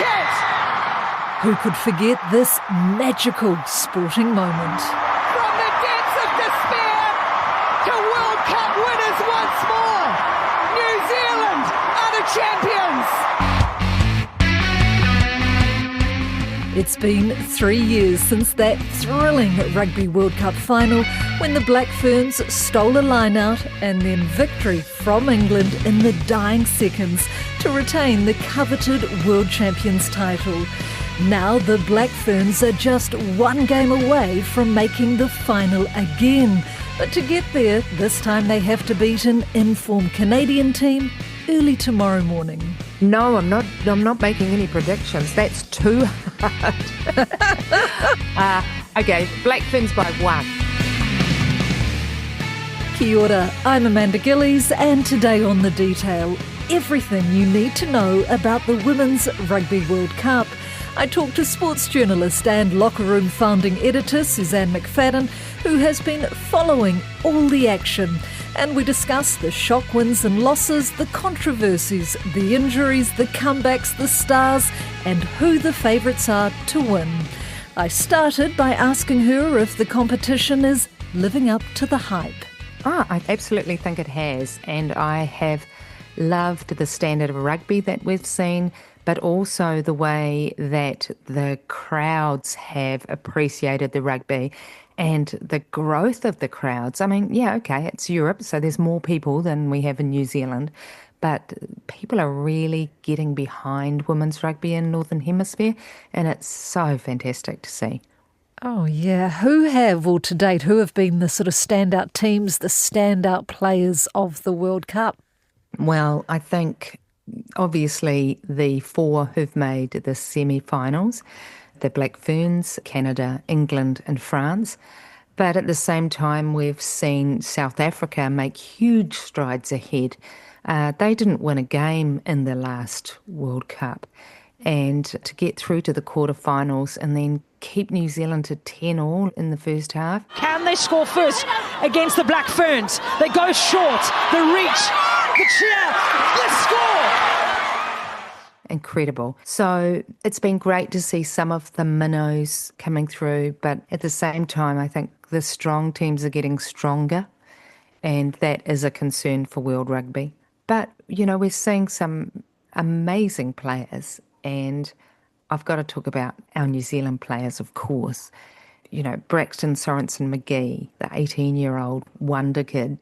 wicket! Who could forget this magical sporting moment? From the depths of despair to World Cup winners once more. New Zealand are the champions. It's been 3 years since that thrilling Rugby World Cup final when the Black Ferns stole a line-out and then victory from England in the dying seconds to retain the coveted World Champions title. Now the Black Ferns are just one game away from making the final again. But to get there, this time they have to beat an in-form Canadian team early tomorrow morning. No, I'm not making any predictions. That's too hard. Okay, Black Ferns by 1. Kia ora, I'm Amanda Gillies, and today on The Detail, everything you need to know about the Women's Rugby World Cup. I talked to sports journalist and Locker Room founding editor Suzanne McFadden, who has been following all the action. And we discuss the shock wins and losses, the controversies, the injuries, the comebacks, the stars, and who the favourites are to win. I started by asking her if the competition is living up to the hype. I absolutely think it has, and I have loved the standard of rugby that we've seen, but also the way that the crowds have appreciated the rugby and the growth of the crowds. I mean, yeah, okay, it's Europe, so there's more people than we have in New Zealand, but people are really getting behind women's rugby in Northern Hemisphere, and it's so fantastic to see. Oh, yeah. Who have been the sort of standout teams, the standout players of the World Cup? Well, I think obviously the 4 who've made the semi-finals, the Black Ferns, Canada, England and France. But at the same time, we've seen South Africa make huge strides ahead. They didn't win a game in the last World Cup. And to get through to the quarterfinals and then keep New Zealand to 10-all in the first half. Can they score first against the Black Ferns? They go short, the reach, the cheer, the score! Incredible. So it's been great to see some of the minnows coming through, but at the same time, I think the strong teams are getting stronger, and that is a concern for World Rugby. But, you know, we're seeing some amazing players, and I've got to talk about our New Zealand players, of course. You know, Braxton Sorensen-McGee, the 18-year-old wonder kid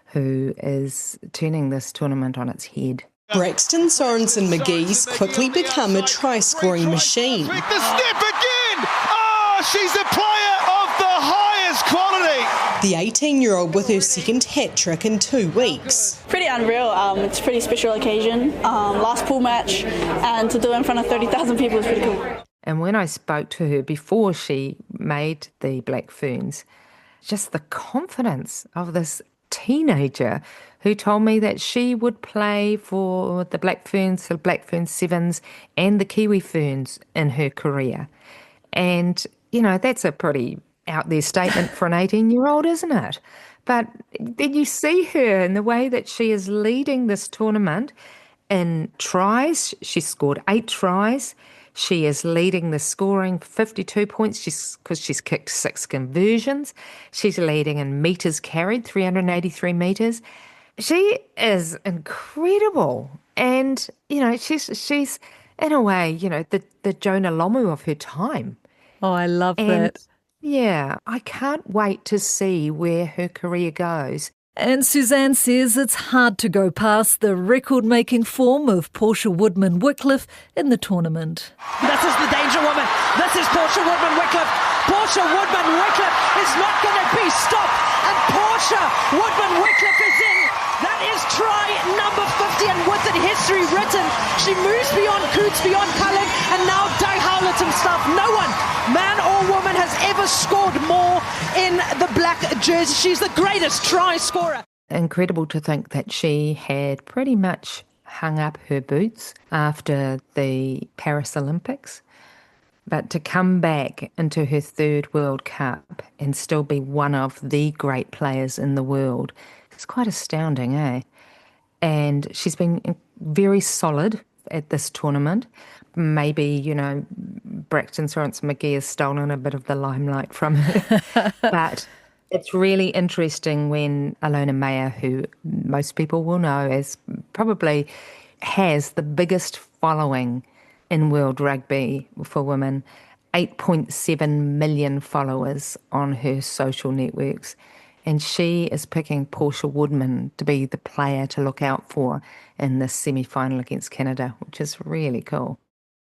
who is turning this tournament on its head. Braxton Sorensen-McGee's quickly become a try-scoring machine. The step again! Oh, she's a player of the highest quality! The 18-year-old with her second hat-trick in 2 weeks. Pretty unreal. It's a pretty special occasion. Last pool match, and to do it in front of 30,000 people is pretty cool. And when I spoke to her before she made the Black Ferns, just the confidence of this teenager who told me that she would play for the Black Ferns, the Black Ferns Sevens and the Kiwi Ferns in her career. And, you know, that's a pretty out there statement for an 18-year-old, isn't it? But then you see her in the way that she is leading this tournament in tries. She scored 8 tries. She is leading the scoring, 52 points, because she's kicked 6 conversions. She's leading in metres carried, 383 metres. She is incredible. And, you know, she's in a way, you know, the Jonah Lomu of her time. Oh, I love that. Yeah, I can't wait to see where her career goes. And Suzanne says it's hard to go past the record-making form of Portia Woodman-Wycliffe in the tournament. This is the danger woman. This is Portia Woodman-Wycliffe. Portia Woodman-Wycliffe is not going to be stopped. And Portia Woodman-Wycliffe is in. That is try number 50, and with it history written. She moves beyond Coots, beyond Cullen, and now Doug Howlett himself. No one, man or woman, has ever scored more in the black jersey. She's the greatest try scorer. Incredible to think that she had pretty much hung up her boots after the Paris Olympics. But to come back into her 3rd World Cup and still be one of the great players in the world, it's quite astounding, eh? And she's been very solid at this tournament. Maybe, Braxton Sorrentson-McGee has stolen a bit of the limelight from her. But it's really interesting when Alona Mayer, who most people will know as probably has the biggest following in world rugby for women, 8.7 million followers on her social networks. And she is picking Portia Woodman to be the player to look out for in this semi-final against Canada, which is really cool.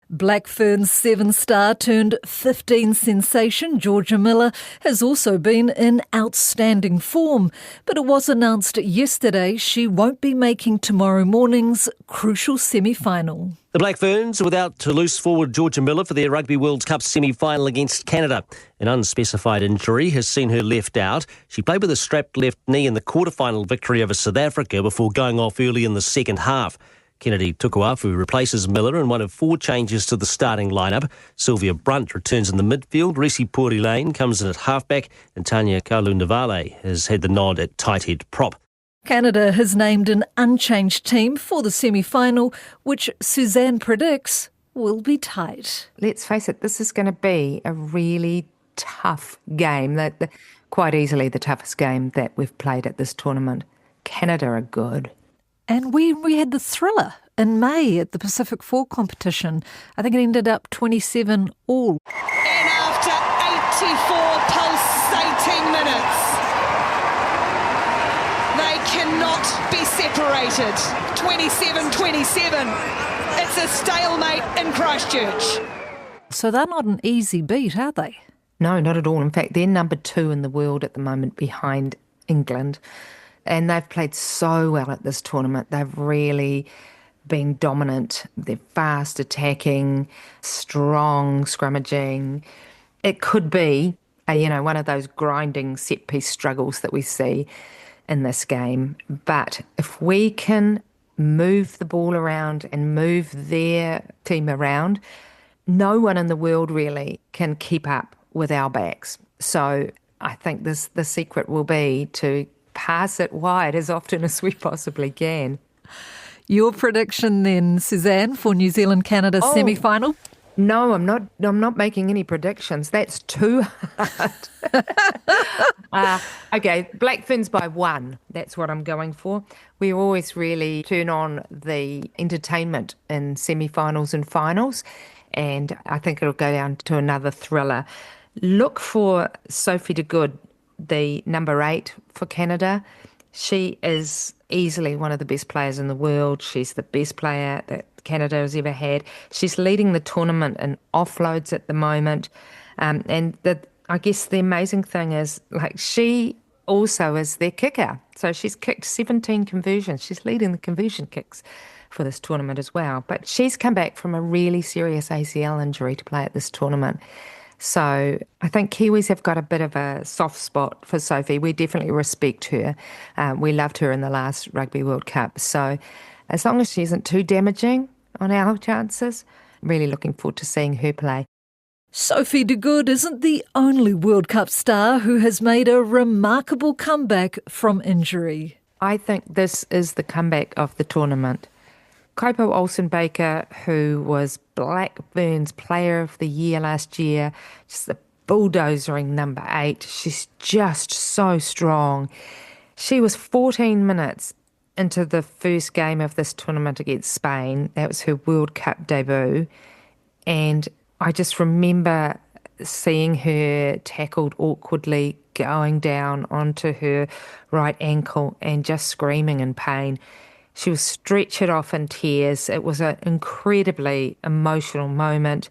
Black Ferns 7-star turned 15 sensation Georgia Miller has also been in outstanding form, but it was announced yesterday she won't be making tomorrow morning's crucial semi-final. The Black Ferns are without Toulouse forward Georgia Miller for their Rugby World Cup semi-final against Canada. An unspecified injury has seen her left out. She played with a strapped left knee in the quarter-final victory over South Africa before going off early in the second half. Kennedy Tukuafu replaces Miller in one of 4 changes to the starting lineup. Sylvia Brunt returns in the midfield, Reece Puri-Lane comes in at halfback, and Tanya Kalu-Navale has had the nod at tight head prop. Canada has named an unchanged team for the semi-final, which Suzanne predicts will be tight. Let's face it, this is going to be a really tough game, quite easily the toughest game that we've played at this tournament. Canada are good. And we had the thriller in May at the Pacific Four competition. I think it ended up 27 all. And after 84 pulsating minutes, they cannot be separated. 27-27. It's a stalemate in Christchurch. So they're not an easy beat, are they? No, not at all. In fact, they're number 2 in the world at the moment behind England. And they've played so well at this tournament. They've really been dominant. They're fast attacking, strong scrummaging. It could be, one of those grinding set-piece struggles that we see in this game. But if we can move the ball around and move their team around, no one in the world really can keep up with our backs. So I think the secret will be to pass it wide as often as we possibly can. Your prediction then, Suzanne, for New Zealand-Canada semi-final? No, I'm not making any predictions. That's too hard. Okay, Black Ferns by 1. That's what I'm going for. We always really turn on the entertainment in semi-finals and finals, and I think it'll go down to another thriller. Look for Sophie de Good, the number 8 for Canada. She is easily one of the best players in the world. She's the best player that Canada has ever had. She's leading the tournament in offloads at the moment. I guess the amazing thing is, she also is their kicker. So she's kicked 17 conversions. She's leading the conversion kicks for this tournament as well. But she's come back from a really serious ACL injury to play at this tournament. So I think Kiwis have got a bit of a soft spot for Sophie. We definitely respect her. We loved her in the last Rugby World Cup. So as long as she isn't too damaging on our chances, really looking forward to seeing her play. Sophie de Good isn't the only World Cup star who has made a remarkable comeback from injury. I think this is the comeback of the tournament. Kopo Olsen-Baker, who was Black Ferns Player of the Year last year, just the bulldozering number 8. She's just so strong. She was 14 minutes into the first game of this tournament against Spain. That was her World Cup debut. And I just remember seeing her tackled awkwardly, going down onto her right ankle and just screaming in pain. She was stretchered off in tears. It was an incredibly emotional moment.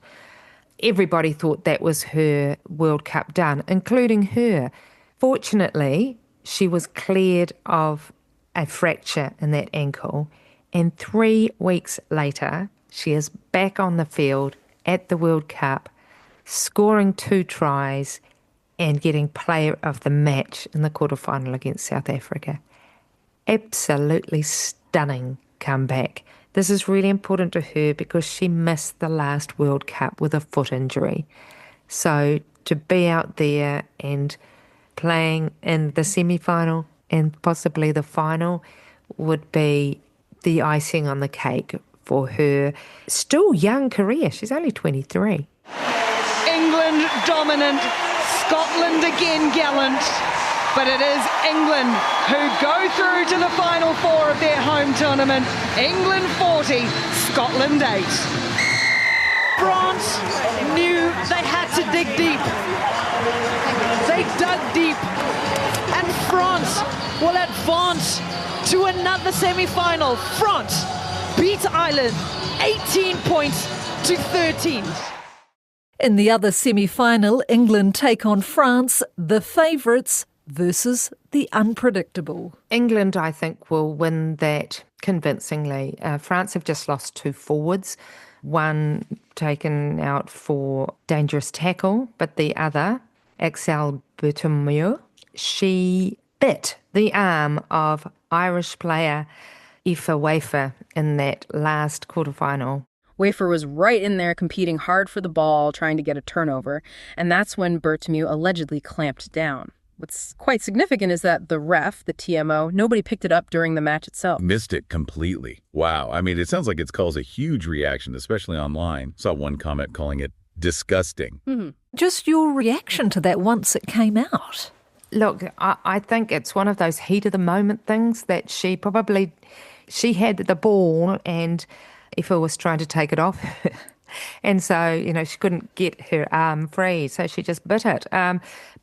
Everybody thought that was her World Cup done, including her. Fortunately, she was cleared of a fracture in that ankle, and 3 weeks later, she is back on the field at the World Cup, scoring 2 tries and getting player of the match in the quarterfinal against South Africa. Absolutely stunning comeback. This is really important to her because she missed the last World Cup with a foot injury. So to be out there and playing in the semi-final and possibly the final would be the icing on the cake for her still young career. She's only 23. England dominant, Scotland again gallant, but it is England who go through to the final four of their home tournament. England 40, Scotland 8. France knew they had to dig deep. They dug deep. And France will advance to another semi-final. France beat Ireland 18 points to 13. In the other semi-final, England take on France, the favourites versus the unpredictable. England, I think, will win that convincingly. France have just lost 2 forwards, one taken out for dangerous tackle, but the other, Axel Bertomeu, she bit the arm of Irish player Aoife Wafer in that last quarterfinal. Wafer was right in there competing hard for the ball, trying to get a turnover, and that's when Bertomeu allegedly clamped down. What's quite significant is that the ref, the TMO, nobody picked it up during the match itself. Missed it completely. Wow. I mean, it sounds like it's caused a huge reaction, especially online. Saw one comment calling it disgusting. Mm-hmm. Just your reaction to that once it came out. Look, I think it's one of those heat of the moment things that she had the ball and Aoife was trying to take it off her. And so, she couldn't get her arm free, so she just bit it.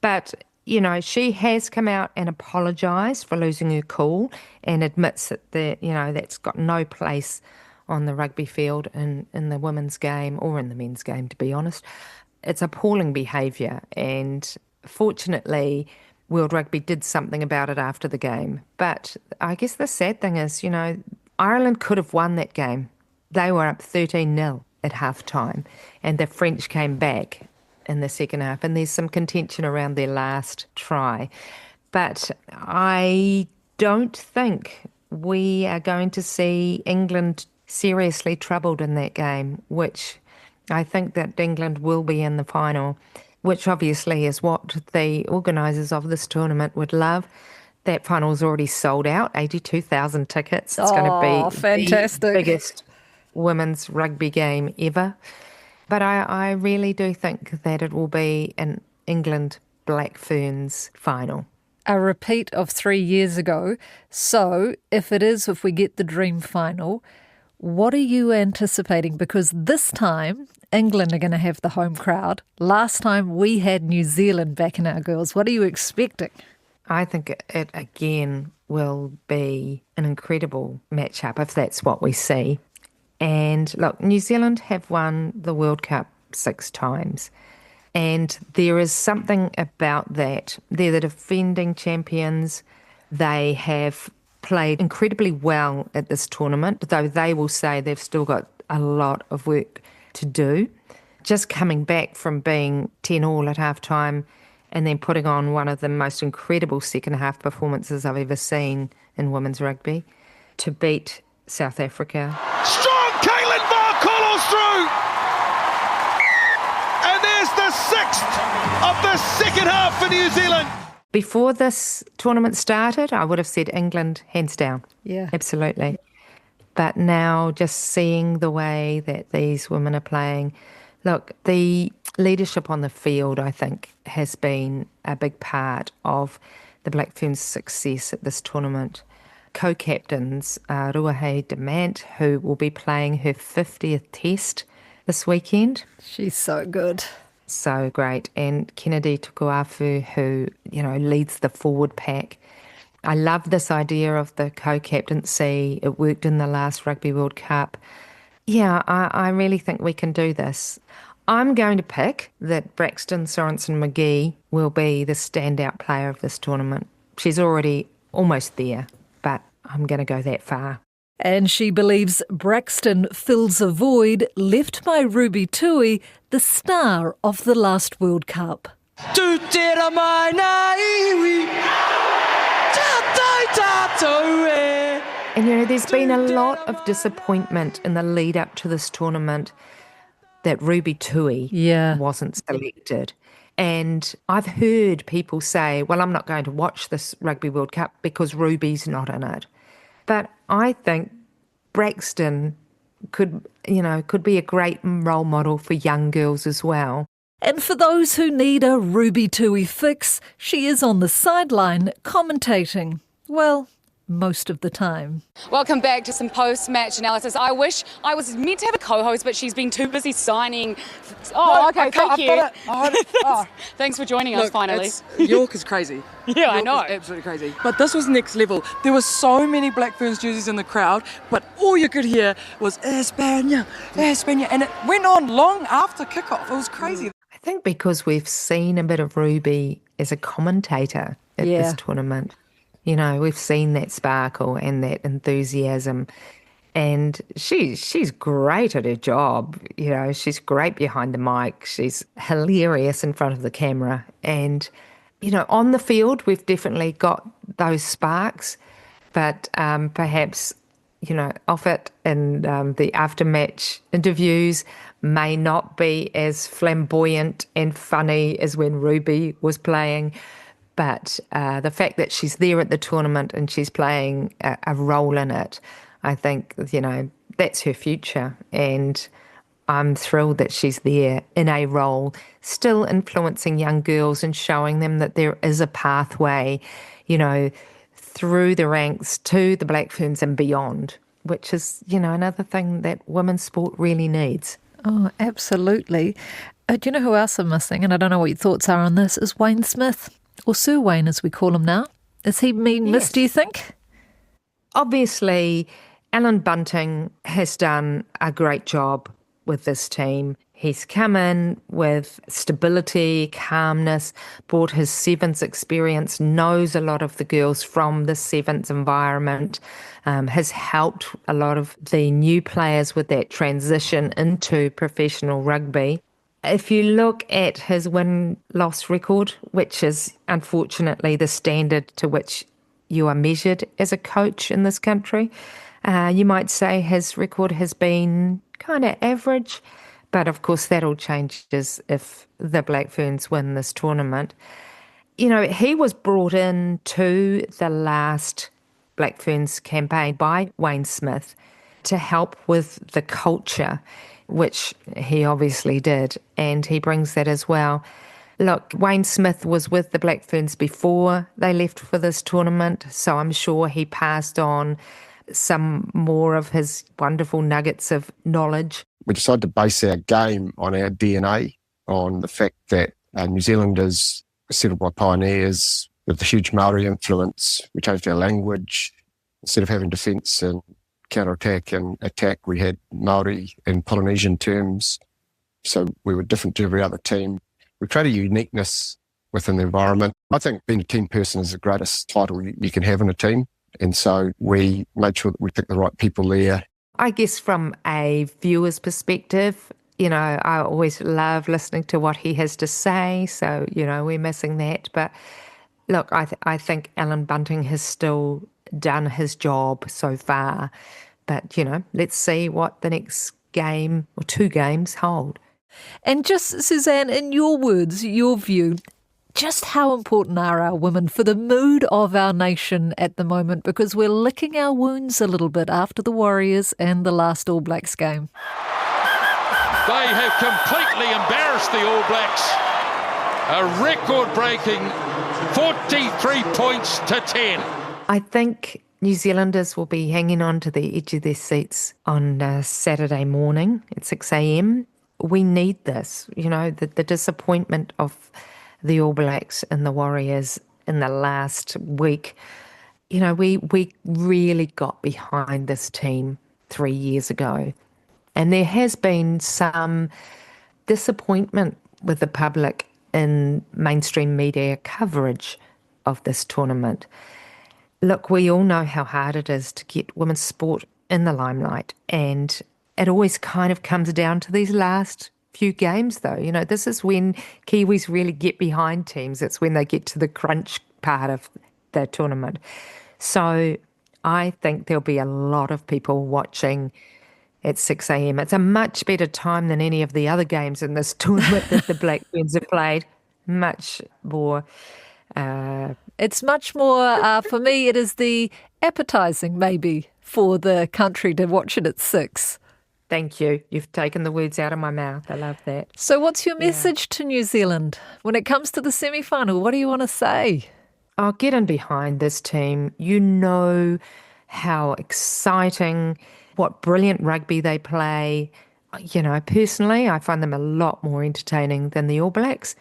But she has come out and apologised for losing her cool and admits that that's got no place on the rugby field in the women's game or in the men's game, to be honest. It's appalling behaviour, and fortunately World Rugby did something about it after the game. But I guess the sad thing is, Ireland could have won that game. They were up 13-0 at half-time, and the French came back in the second half, and there's some contention around their last try. But I don't think we are going to see England seriously troubled in that game, which I think that England will be in the final, which obviously is what the organisers of this tournament would love. That final's already sold out, 82,000 tickets. It's going to be fantastic. The biggest women's rugby game ever. But I really do think that it will be an England Black Ferns final. A repeat of 3 years ago. So if we get the dream final, what are you anticipating? Because this time England are going to have the home crowd. Last time we had New Zealand backing our girls. What are you expecting? I think it again will be an incredible matchup if that's what we see. And look, New Zealand have won the World Cup 6 times. And there is something about that. They're the defending champions. They have played incredibly well at this tournament, though they will say they've still got a lot of work to do. Just coming back from being 10-all at half-time and then putting on one of the most incredible second-half performances I've ever seen in women's rugby to beat South Africa. Through. And there's the 6th of the second half for New Zealand. Before this tournament started, I would have said England, hands down. Yeah. Absolutely. But now just seeing the way that these women are playing, look, the leadership on the field, I think, has been a big part of the Black Ferns' success at this tournament. Co-captains Ruahei Demant, who will be playing her 50th test this weekend. She's so good. So great. And Kennedy Tukuafu, who, leads the forward pack. I love this idea of the co-captaincy. It worked in the last Rugby World Cup. Yeah, I really think we can do this. I'm going to pick that Braxton Sorensen-McGee will be the standout player of this tournament. She's already almost there, but I'm going to go that far. And she believes Braxton fills a void left by Ruby Tui, the star of the last World Cup. And there's been a lot of disappointment in the lead up to this tournament that Ruby Tui wasn't selected. And I've heard people say, well, I'm not going to watch this Rugby World Cup because Ruby's not in it. But I think Braxton could be a great role model for young girls as well. And for those who need a Ruby Tui fix, she is on the sideline commentating. Well, most of the time. Welcome back to some post-match analysis. I wish I was meant to have a co-host, but she's been too busy signing. Oh, okay, thank you. Thanks for joining us finally. York is crazy. Yeah, I know. Absolutely crazy. But this was next level. There were so many Black Ferns jerseys in the crowd, but all you could hear was España, España, and it went on long after kickoff. It was crazy. I think because we've seen a bit of Ruby as a commentator at this tournament. We've seen that sparkle and that enthusiasm, and she's great at her job. She's great behind the mic. She's hilarious in front of the camera. And, on the field, we've definitely got those sparks, but perhaps, off it and the after-match interviews may not be as flamboyant and funny as when Ruby was playing. But the fact that she's there at the tournament and she's playing a role in it, I think, that's her future. And I'm thrilled that she's there in a role, still influencing young girls and showing them that there is a pathway, through the ranks to the Black Ferns and beyond, which is, another thing that women's sport really needs. Oh, absolutely. Do you know who else I'm missing? And I don't know what your thoughts are on this, is Wayne Smith. Or Sir Wayne, as we call him now. Is he being missed, do you think? Obviously, Alan Bunting has done a great job with this team. He's come in with stability, calmness, brought his Sevens experience, knows a lot of the girls from the Sevens environment, has helped a lot of the new players with that transition into professional rugby. If you look at his win-loss record, which is unfortunately the standard to which you are measured as a coach in this country, you might say his record has been kind of average. But of course that all changes if the Black Ferns win this tournament. He was brought in to the last Black Ferns campaign by Wayne Smith to help with the culture, which he obviously did, and he brings that as well. Look, Wayne Smith was with the Black Ferns before they left for this tournament, so I'm sure he passed on some more of his wonderful nuggets of knowledge. We decided to base our game on our DNA, on the fact that New Zealanders were settled by pioneers with the huge Maori influence. We changed our language. Instead of having defence and counter-attack and attack, we had Maori and Polynesian terms, so we were different to every other team. We created a uniqueness within the environment. I think being a team person is the greatest title you can have in a team, and so we made sure that we picked the right people there. I guess from a viewer's perspective, I always love listening to what he has to say, so, we're missing that. But look, I think Alan Bunting has still done his job so far. But, let's see what the next game or two games hold. And just, Suzanne, in your words, your view, just how important are our women for the mood of our nation at the moment? Because we're licking our wounds a little bit after the Warriors and the last All Blacks game. They have completely embarrassed the All Blacks. A record-breaking 43 points to 10. I think New Zealanders will be hanging on to the edge of their seats on Saturday morning at 6 a.m. We need this, the disappointment of the All Blacks and the Warriors in the last week. We really got behind this team 3 years ago. And there has been some disappointment with the public in mainstream media coverage of this tournament. Look, we all know how hard it is to get women's sport in the limelight, and it always kind of comes down to these last few games, though. This is when Kiwis really get behind teams. It's when they get to the crunch part of the tournament. So I think there'll be a lot of people watching at 6 a.m. It's a much better time than any of the other games in this tournament that the Black Ferns have played. Much more. It's much more, for me, it is the appetising maybe for the country to watch it at 6. Thank you. You've taken the words out of my mouth. I love that. So what's your message to New Zealand when it comes to the semi-final? What do you want to say? Oh, get in behind this team. You know how exciting, what brilliant rugby they play. You know, personally, I find them a lot more entertaining than the All Blacks.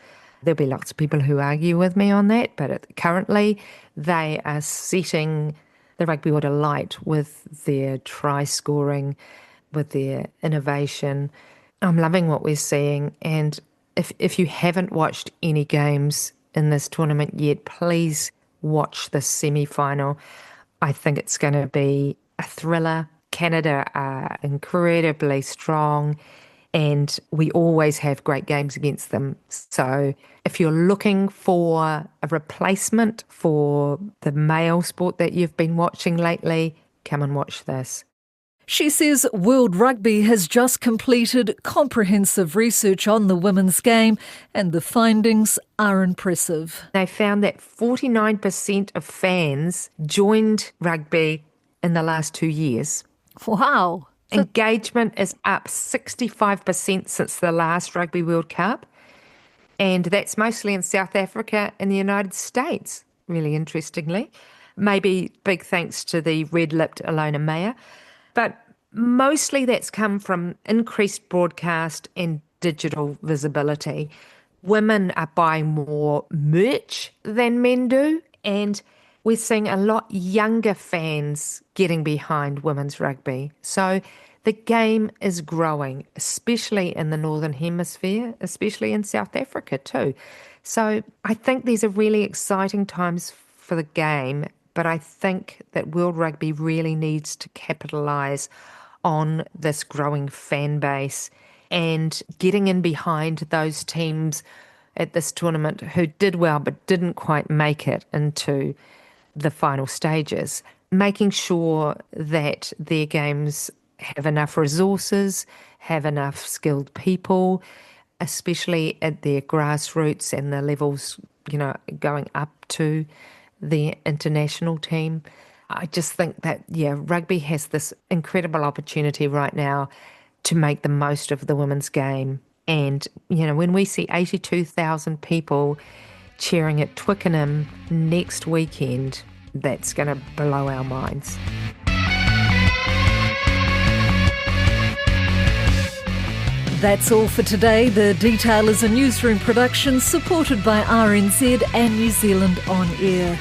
There'll be lots of people who argue with me on that, but currently they are setting the rugby world alight with their try scoring, with their innovation. I'm loving what we're seeing, and if you haven't watched any games in this tournament yet, please watch this semi-final. I think it's going to be a thriller. Canada are incredibly strong, and we always have great games against them. So if you're looking for a replacement for the male sport that you've been watching lately, come and watch this. She says World Rugby has just completed comprehensive research on the women's game, and the findings are impressive. They found that 49% of fans joined rugby in the last 2 years. Wow. Engagement is up 65% since the last Rugby World Cup, and that's mostly in South Africa and the United States, really interestingly. Maybe big thanks to the red-lipped Ilona Meyer. But mostly that's come from increased broadcast and digital visibility. Women are buying more merch than men do, and we're seeing a lot younger fans getting behind women's rugby. So the game is growing, especially in the Northern Hemisphere, especially in South Africa too. So I think these are really exciting times for the game, but I think that World Rugby really needs to capitalise on this growing fan base and getting in behind those teams at this tournament who did well but didn't quite make it into the final stages, making sure that their games have enough resources, have enough skilled people, especially at their grassroots and the levels, you know, going up to the international team. I just think that, rugby has this incredible opportunity right now to make the most of the women's game. And, you know, when we see 82,000 people cheering at Twickenham next weekend, that's going to blow our minds. That's all for today. The Detail is a newsroom production supported by RNZ and New Zealand On Air.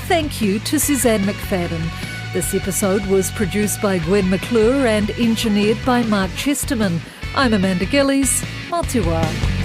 Thank you to Suzanne McFadden. This episode was produced by Gwen McClure and engineered by Mark Chesterman. I'm Amanda Gillies. Mā te wā.